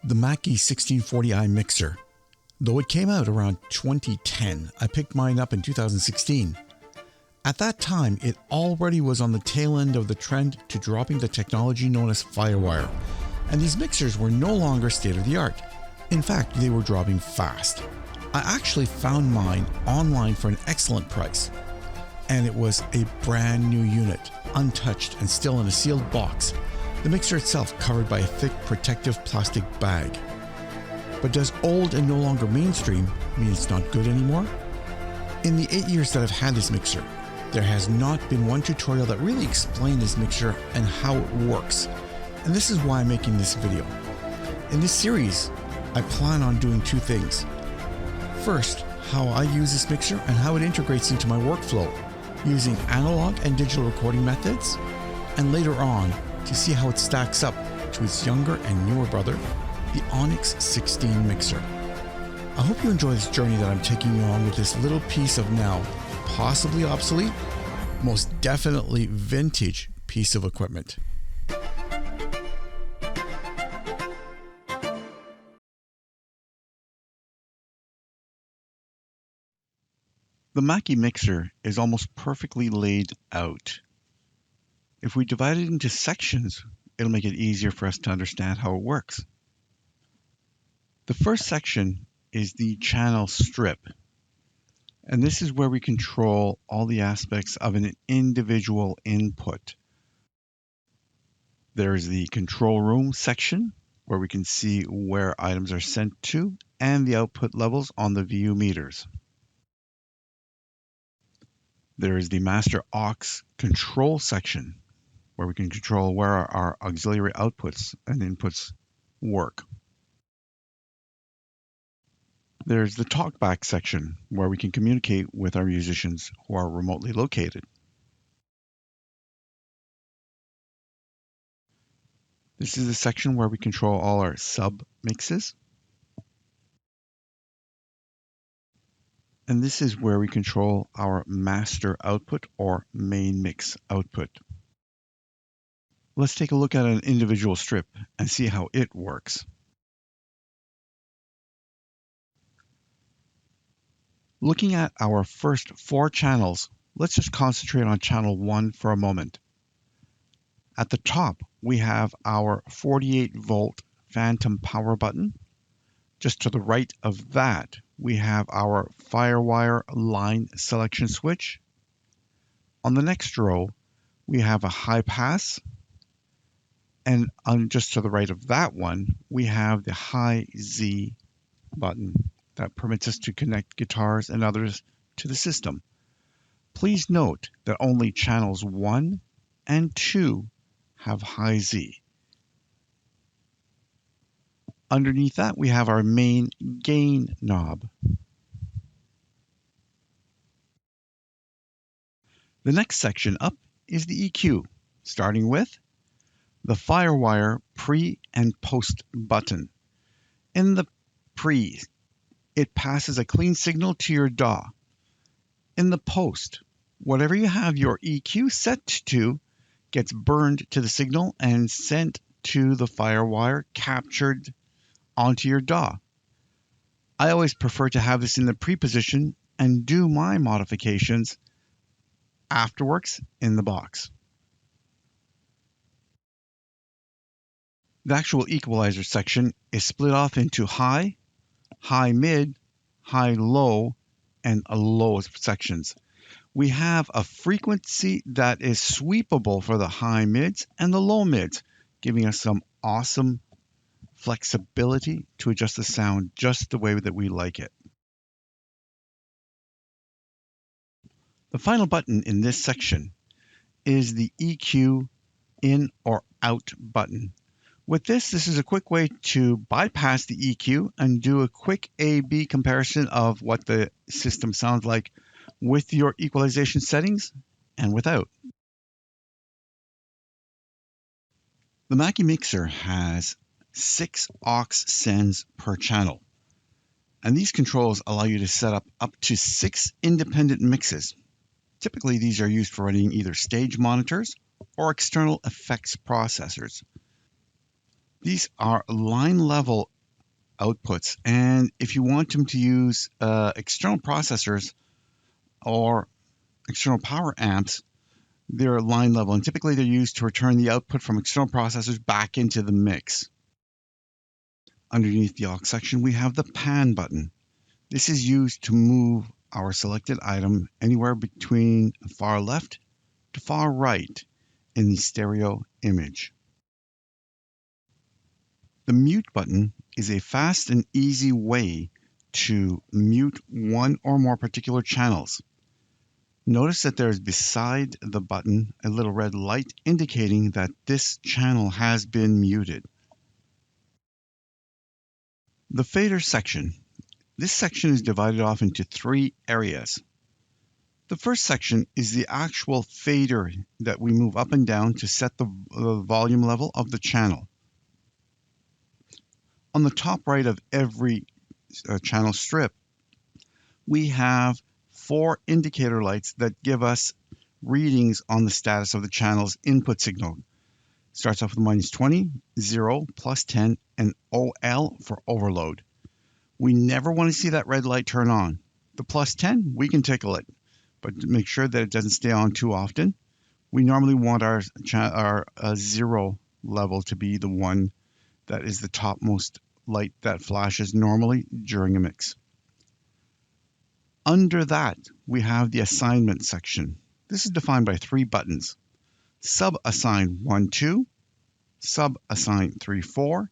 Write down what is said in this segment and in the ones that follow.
The Mackie 1640i mixer. Though it came out around 2010, I picked mine up in 2016. At that time, it already was on the tail end of the trend to dropping the technology known as Firewire, and these mixers were no longer state-of-the-art. In fact, they were dropping fast. I actually found mine online for an excellent price, and it was a brand new unit, untouched and still in a sealed box. The mixer itself covered by a thick protective plastic bag. But does old and no longer mainstream mean it's not good anymore? In the 8 years that I've had this mixer, there has not been one tutorial that really explained this mixer and how it works. And this is why I'm making this video. In this series, I plan on doing two things. First, how I use this mixer and how it integrates into my workflow, using analog and digital recording methods, and later on, to see how it stacks up to its younger and newer brother, the Onyx 16 mixer. I hope you enjoy this journey that I'm taking you on with this little piece of now possibly obsolete, most definitely vintage piece of equipment. The Mackie mixer is almost perfectly laid out. If we divide it into sections, it'll make it easier for us to understand how it works. The first section is the channel strip, and this is where we control all the aspects of an individual input. There's the control room section, where we can see where items are sent to and the output levels on the VU meters. There is the master aux control section, where we can control where our auxiliary outputs and inputs work. There's the TalkBack section, where we can communicate with our musicians who are remotely located. This is the section where we control all our sub mixes. And this is where we control our master output or main mix output. Let's take a look at an individual strip and see how it works. Looking at our first 4 channels, let's just concentrate on channel 1 for a moment. At the top, we have our 48-volt phantom power button. Just to the right of that, we have our Firewire line selection switch. On the next row, we have a high pass. And just to the right of that one, we have the high Z button that permits us to connect guitars and others to the system. Please note that only channels 1 and 2 have high Z. Underneath that, we have our main gain knob. The next section up is the EQ, starting with the Firewire pre and post button. In the pre, it passes a clean signal to your DAW. In the post, whatever you have your EQ set to gets burned to the signal and sent to the Firewire, captured onto your DAW. I always prefer to have this in the pre position and do my modifications afterwards in the box. The actual equalizer section is split off into high, high mid, high low, and a low sections. We have a frequency that is sweepable for the high mids and the low mids, giving us some awesome flexibility to adjust the sound just the way that we like it. The final button in this section is the EQ in or out button. With this is a quick way to bypass the EQ and do a quick A/B comparison of what the system sounds like with your equalization settings and without. The Mackie mixer has 6 aux sends per channel, and these controls allow you to set up to 6 independent mixes. Typically, these are used for running either stage monitors or external effects processors. These are line level outputs. And if you want them to use external processors or external power amps, they're line level. And typically they're used to return the output from external processors back into the mix. Underneath the aux section, we have the pan button. This is used to move our selected item anywhere between far left to far right in the stereo image. The mute button is a fast and easy way to mute one or more particular channels. Notice that there is beside the button a little red light indicating that this channel has been muted. The fader section. This section is divided off into 3 areas. The first section is the actual fader that we move up and down to set the volume level of the channel. On the top right of every channel strip, we have 4 indicator lights that give us readings on the status of the channel's input signal. Starts off with -20, 0, +10, and OL for overload. We never want to see that red light turn on. The +10, we can tickle it, but to make sure that it doesn't stay on too often, we normally want our 0 level to be the one that is the topmost light that flashes normally during a mix. Under that, we have the assignment section. This is defined by 3 buttons: sub-assign 1, 2, sub-assign 3, 4,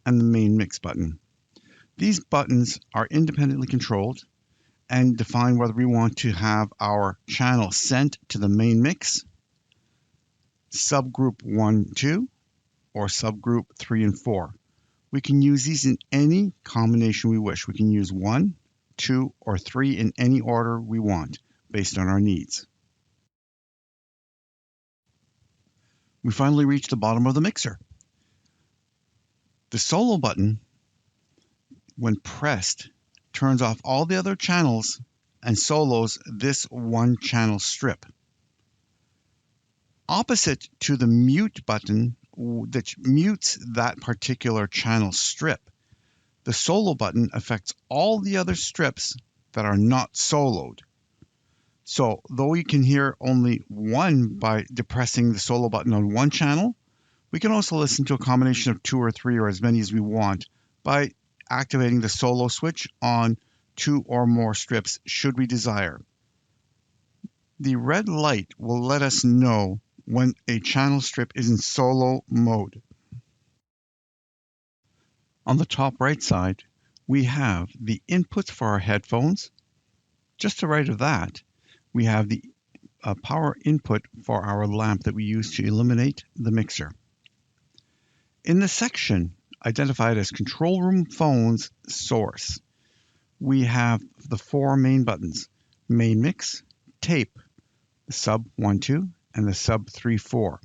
and the main mix button. These buttons are independently controlled and define whether we want to have our channel sent to the main mix, subgroup 1, 2, or subgroup 3 and 4. We can use these in any combination we wish. We can use 1, 2, or 3 in any order we want based on our needs. We finally reach the bottom of the mixer. The solo button, when pressed, turns off all the other channels and solos this one channel strip. Opposite to the mute button that mutes that particular channel strip, the solo button affects all the other strips that are not soloed. So though you can hear only one by depressing the solo button on one channel, we can also listen to a combination of 2 or 3 or as many as we want by activating the solo switch on 2 or more strips should we desire. The red light will let us know when a channel strip is in solo mode. On the top right side, we have the inputs for our headphones. Just to the right of that, we have the power input for our lamp that we use to illuminate the mixer. In the section identified as control room phones source, we have the 4 main buttons: main mix, tape, the sub 1, 2, and the sub 3, 4.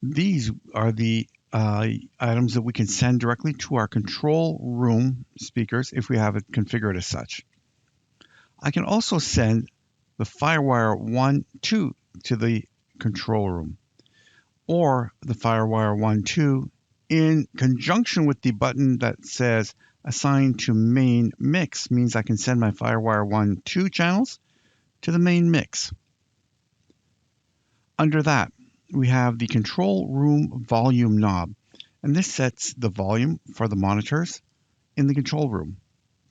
These are the items that we can send directly to our control room speakers if we have it configured as such. I can also send the Firewire 1, 2 to the control room, or the Firewire 1, 2 in conjunction with the button that says assign to main mix means I can send my Firewire 1, 2 channels to the main mix. Under that, we have the control room volume knob, and this sets the volume for the monitors in the control room.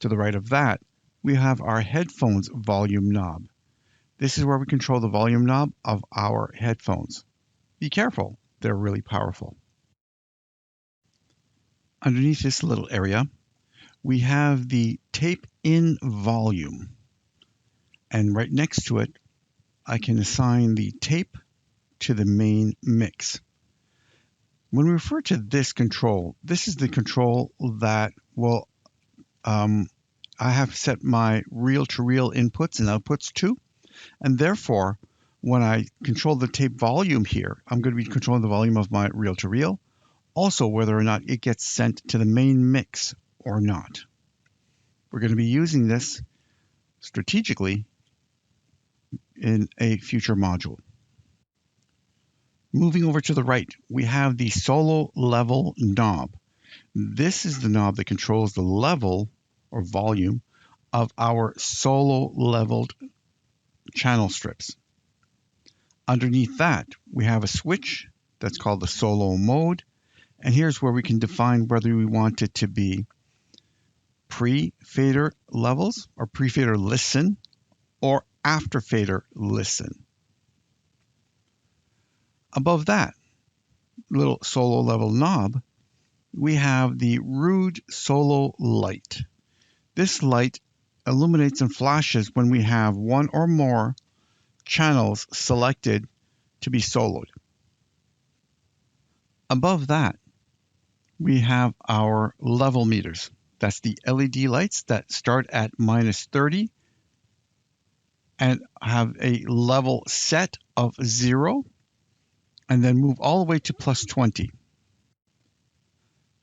To the right of that, we have our headphones volume knob. This is where we control the volume knob of our headphones. Be careful, they're really powerful. Underneath this little area, we have the tape in volume. And right next to it, I can assign the tape to the main mix. When we refer to this control, this is the control that will, I have set my reel-to-reel inputs and outputs to, and therefore, when I control the tape volume here, I'm going to be controlling the volume of my reel-to-reel, also whether or not it gets sent to the main mix or not. We're going to be using this strategically in a future module. Moving over to the right, we have the solo level knob. This is the knob that controls the level or volume of our solo leveled channel strips. Underneath that, we have a switch that's called the solo mode. And here's where we can define whether we want it to be pre-fader levels or pre-fader listen or after fader listen. Above that little solo level knob, we have the Rude Solo Light. This light illuminates and flashes when we have one or more channels selected to be soloed. Above that, we have our level meters. That's the LED lights that start at -30 and have a level set of 0 and then move all the way to +20.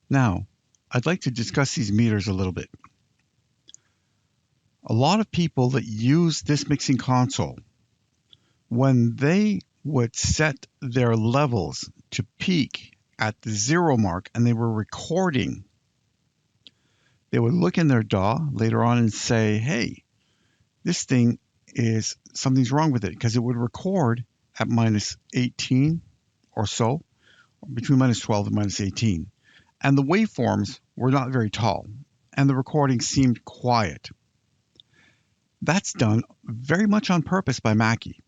Now, I'd like to discuss these meters a little bit. A lot of people that use this mixing console, when they would set their levels to peak at the 0 mark and they were recording, they would look in their DAW later on and say, hey, this thing is, something's wrong with it, because it would record at -18 or so, between -12 and -18. And the waveforms were not very tall, and the recording seemed quiet. That's done very much on purpose by Mackie.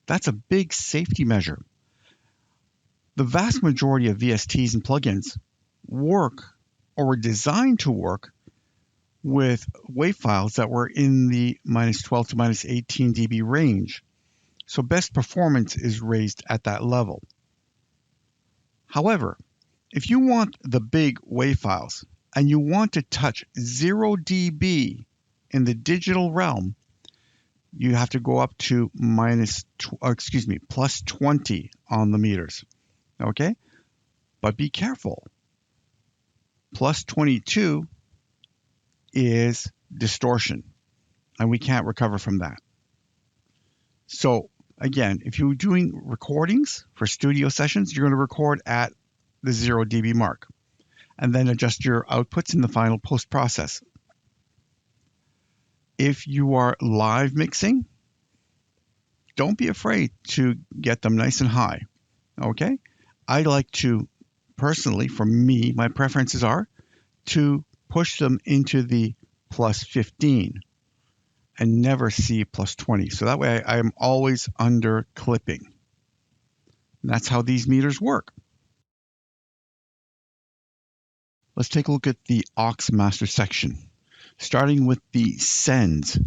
That's a big safety measure. The vast majority of VSTs and plugins work or were designed to work with wave files that were in the -12 to -18 dB range. So best performance is raised at that level. However, if you want the big wave files and you want to touch 0 dB in the digital realm, you have to go up to +20 on the meters. Okay? But be careful. +22 is distortion, and we can't recover from that. So again, if you're doing recordings for studio sessions, you're going to record at the 0 dB mark and then adjust your outputs in the final post-process. If you are live mixing, don't be afraid to get them nice and high. Okay? I like to, personally, for me, my preferences are to push them into the +15 and never see +20. So that way I am always under clipping. And that's how these meters work. Let's take a look at the aux master section, starting with the sends.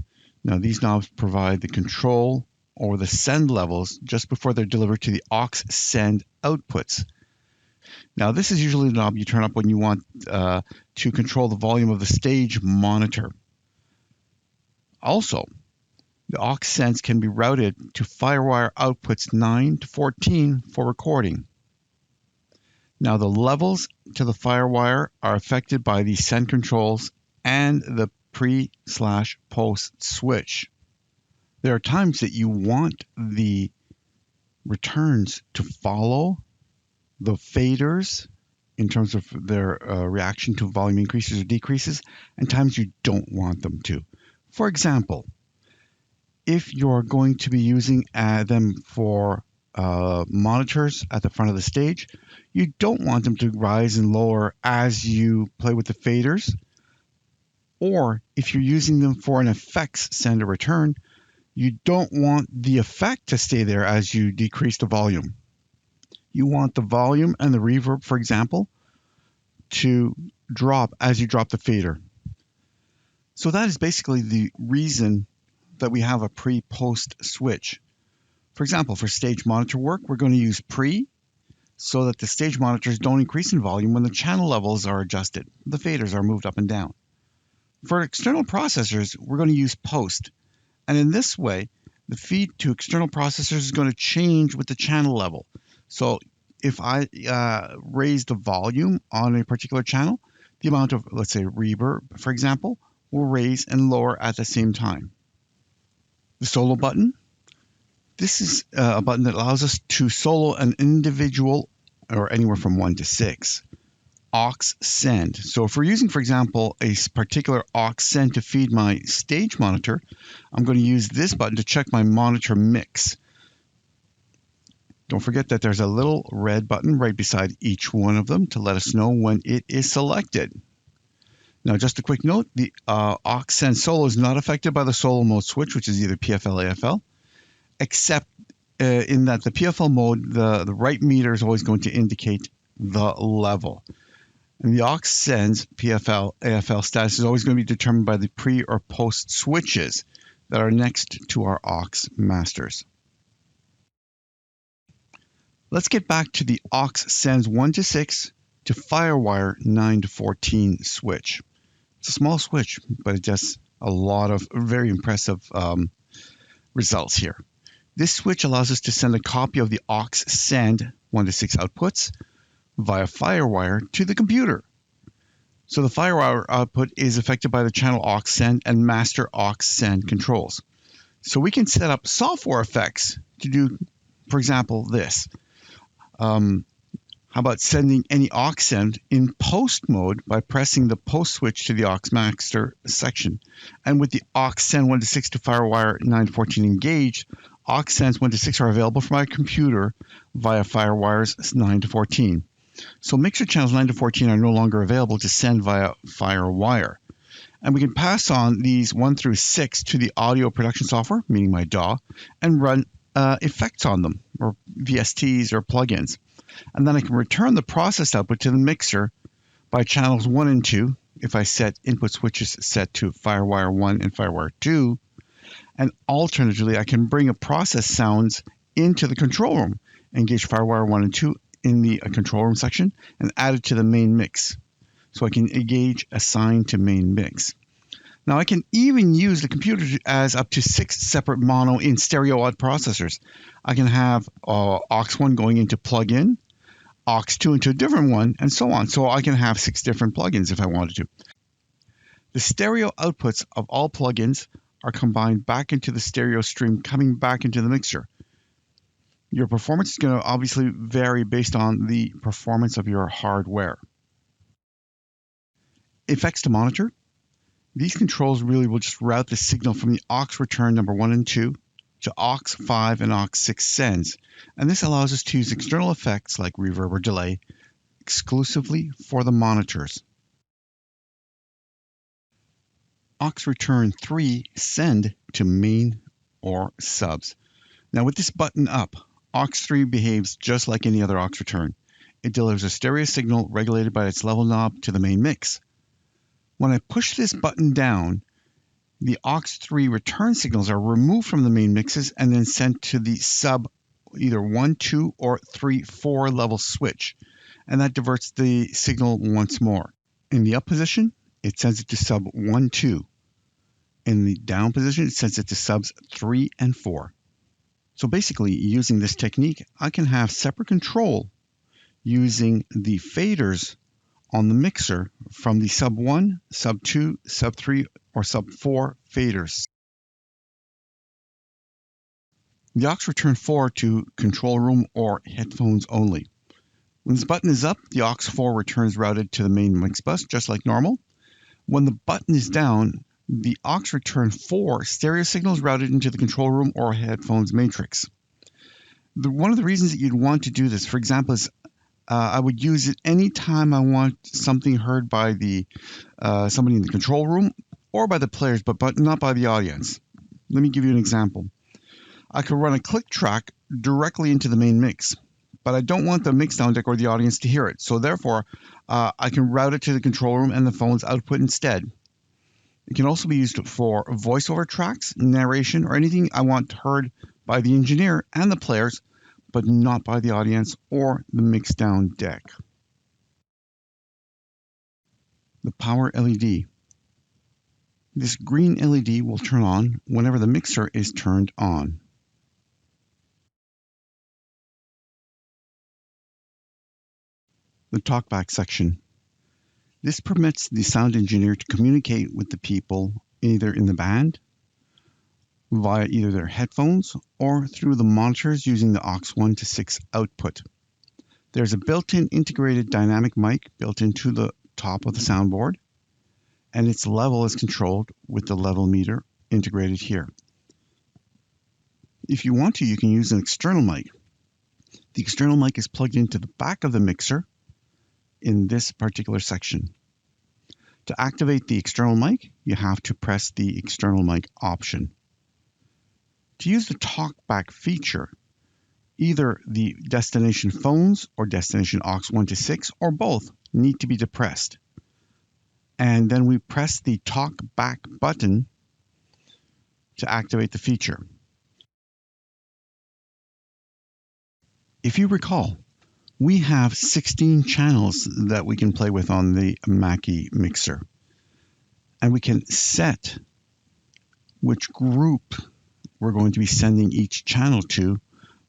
Now these knobs provide the control or the send levels just before they're delivered to the aux send outputs. Now this is usually the knob you turn up when you want to control the volume of the stage monitor. Also, the aux sends can be routed to Firewire outputs 9 to 14 for recording. Now the levels to the Firewire are affected by the send controls and the pre/post switch. There are times that you want the returns to follow the faders in terms of their reaction to volume increases or decreases, and times you don't want them to. For example, if you're going to be using them for monitors at the front of the stage, you don't want them to rise and lower as you play with the faders. Or if you're using them for an effects send or return, you don't want the effect to stay there as you decrease the volume. You want the volume and the reverb, for example, to drop as you drop the fader. So that is basically the reason that we have a pre-post switch. For example, for stage monitor work, we're going to use pre so that the stage monitors don't increase in volume when the channel levels are adjusted. The faders are moved up and down. For external processors, we're going to use post. And in this way, the feed to external processors is going to change with the channel level. So if I raise the volume on a particular channel, the amount of, let's say, reverb, for example, will raise and lower at the same time. The solo button. This is a button that allows us to solo an individual, or anywhere from 1 to 6, aux send. So if we're using, for example, a particular aux send to feed my stage monitor, I'm going to use this button to check my monitor mix. Don't forget that there's a little red button right beside each one of them to let us know when it is selected. Now, just a quick note, the aux send solo is not affected by the solo mode switch, which is either PFL or AFL, except in that the PFL mode, the right meter is always going to indicate the level. And the aux send's PFL, AFL status is always going to be determined by the pre or post switches that are next to our aux masters. Let's get back to the aux sends 1 to 6 to Firewire 9 to 14 switch. It's a small switch, but it does a lot of very impressive results here. This switch allows us to send a copy of the aux send 1 to 6 outputs via Firewire to the computer. So the Firewire output is affected by the channel aux send and master aux send controls. So we can set up software effects to do, for example, this. How about sending any aux send in post mode by pressing the post switch to the aux master section? And with the aux send 1 to 6 to Firewire 9 to 14 engaged, aux sends 1 to 6 are available for my computer via Firewires 9 to 14. So mixer channels 9 to 14 are no longer available to send via Firewire. And we can pass on these 1 through 6 to the audio production software, meaning my DAW, and run effects on them, or VSTs or plugins. And then I can return the processed output to the mixer by channels 1 and 2 if I set input switches set to Firewire 1 and Firewire 2. And alternatively, I can bring a process sounds into the control room, engage Firewire 1 and 2 in the control room section, and add it to the main mix. So I can engage assign to main mix. Now I can even use the computer as up to 6 separate mono in stereo out processors. I can have aux1 going into plug-in, aux2 into a different one, and so on. So I can have 6 different plugins if I wanted to. The stereo outputs of all plugins are combined back into the stereo stream, coming back into the mixer. Your performance is going to obviously vary based on the performance of your hardware. Effects to monitor. These controls really will just route the signal from the aux return number 1 and 2 to aux 5 and aux 6 sends. And this allows us to use external effects like reverb or delay exclusively for the monitors. Aux return 3 send to main or subs. Now with this button up, aux 3 behaves just like any other aux return. It delivers a stereo signal regulated by its level knob to the main mix. When I push this button down, the aux 3 return signals are removed from the main mixes and then sent to the sub either 1, 2, or 3, 4 level switch. And that diverts the signal once more. In the up position, it sends it to sub 1, 2. In the down position, it sends it to subs 3 and 4. So basically, using this technique, I can have separate control using the faders on the mixer from the sub 1, sub 2, sub 3, or sub 4 faders. The aux return 4 to control room or headphones only. When this button is up, the aux 4 returns routed to the main mix bus, just like normal. When the button is down, the aux return 4 stereo signals routed into the control room or headphones matrix. One of the reasons that you'd want to do this, for example, is I would use it anytime I want something heard by the somebody in the control room or by the players, but not by the audience. Let me give you an example. I could run a click track directly into the main mix, but I don't want the mixdown deck or the audience to hear it. So therefore, I can route it to the control room and the phone's output instead. It can also be used for voiceover tracks, narration, or anything I want heard by the engineer and the players, but not by the audience or the mixdown deck. The power LED. This green LED will turn on whenever the mixer is turned on. The TalkBack section. This permits the sound engineer to communicate with the people either in the band, via either their headphones, or through the monitors using the aux 1 to 6 output. There's a built-in integrated dynamic mic built into the top of the soundboard, and its level is controlled with the level meter integrated here. If you want to, you can use an external mic. The external mic is plugged into the back of the mixer in this particular section. To activate the external mic, you have to press the external mic option. To use the TalkBack feature, either the destination phones or destination aux 1 to 6 or both need to be depressed. And then we press the TalkBack button to activate the feature. If you recall, we have 16 channels that we can play with on the Mackie mixer. And we can set which group we're going to be sending each channel to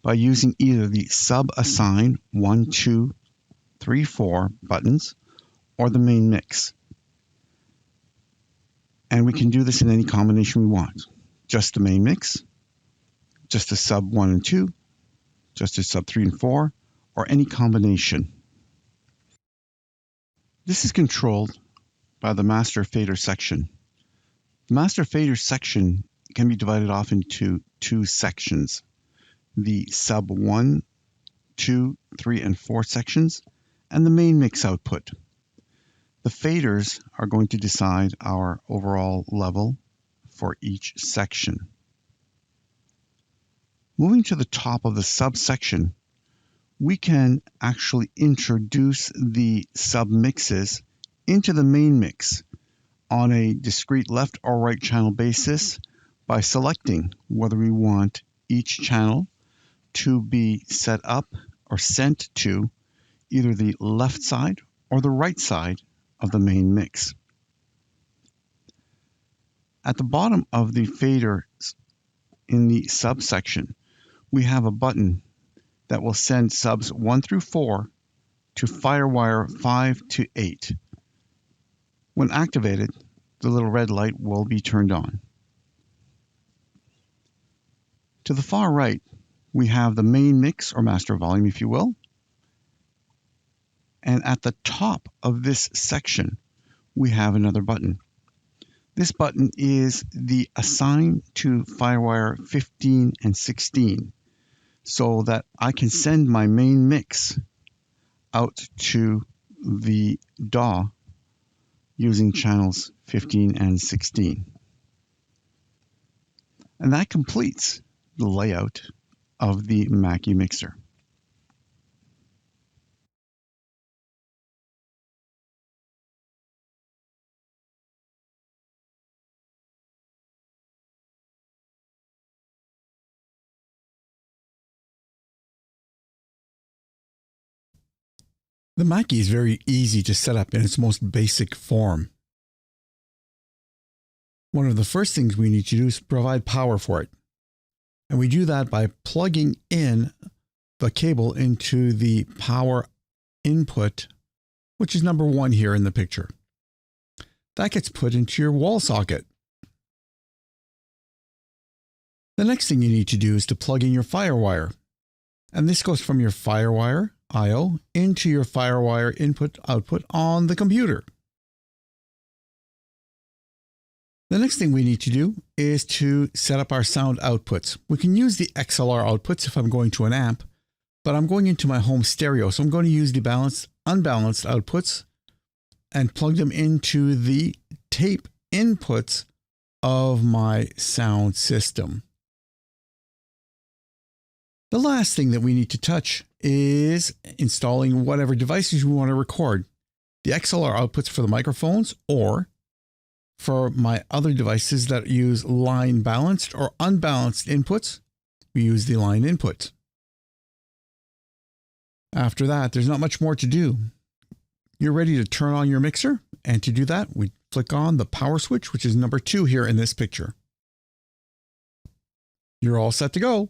by using either the sub-assign 1, 2, 3, 4 buttons or the main mix. And we can do this in any combination we want. Just the main mix, just a sub 1 and 2, just a sub 3 and 4, or any combination. This is controlled by the master fader section. The master fader section can be divided off into two sections. The sub 1, 2, 3, and 4 sections, and the main mix output. The faders are going to decide our overall level for each section. Moving to the top of the subsection, we can actually introduce the sub-mixes into the main mix on a discrete left or right channel basis by selecting whether we want each channel to be set up or sent to either the left side or the right side of the main mix. At the bottom of the faders in the subsection, we have a button that will send subs 1 through 4 to Firewire 5 to 8. When activated, the little red light will be turned on. To the far right, we have the main mix or master volume, if you will. And at the top of this section, we have another button. This button is the assign to Firewire 15 and 16, so that I can send my main mix out to the DAW using channels 15 and 16. And that completes the layout of the Mackie mixer. The Mackie is very easy to set up in its most basic form. One of the first things we need to do is provide power for it. And we do that by plugging in the cable into the power input, which is number 1 here in the picture. That gets put into your wall socket. The next thing you need to do is to plug in your Firewire. And this goes from your Firewire I/O into your Firewire input/output on the computer. The next thing we need to do is to set up our sound outputs. We can use the XLR outputs if I'm going to an amp, but I'm going into my home stereo, so I'm going to use the balanced, unbalanced outputs and plug them into the tape inputs of my sound system. The last thing that we need to touch is installing whatever devices we want to record. The XLR outputs for the microphones, or for my other devices that use line balanced or unbalanced inputs, we use the line input. After that, there's not much more to do. You're ready to turn on your mixer, and to do that, we click on the power switch, which is number 2 here in this picture. You're all set to go.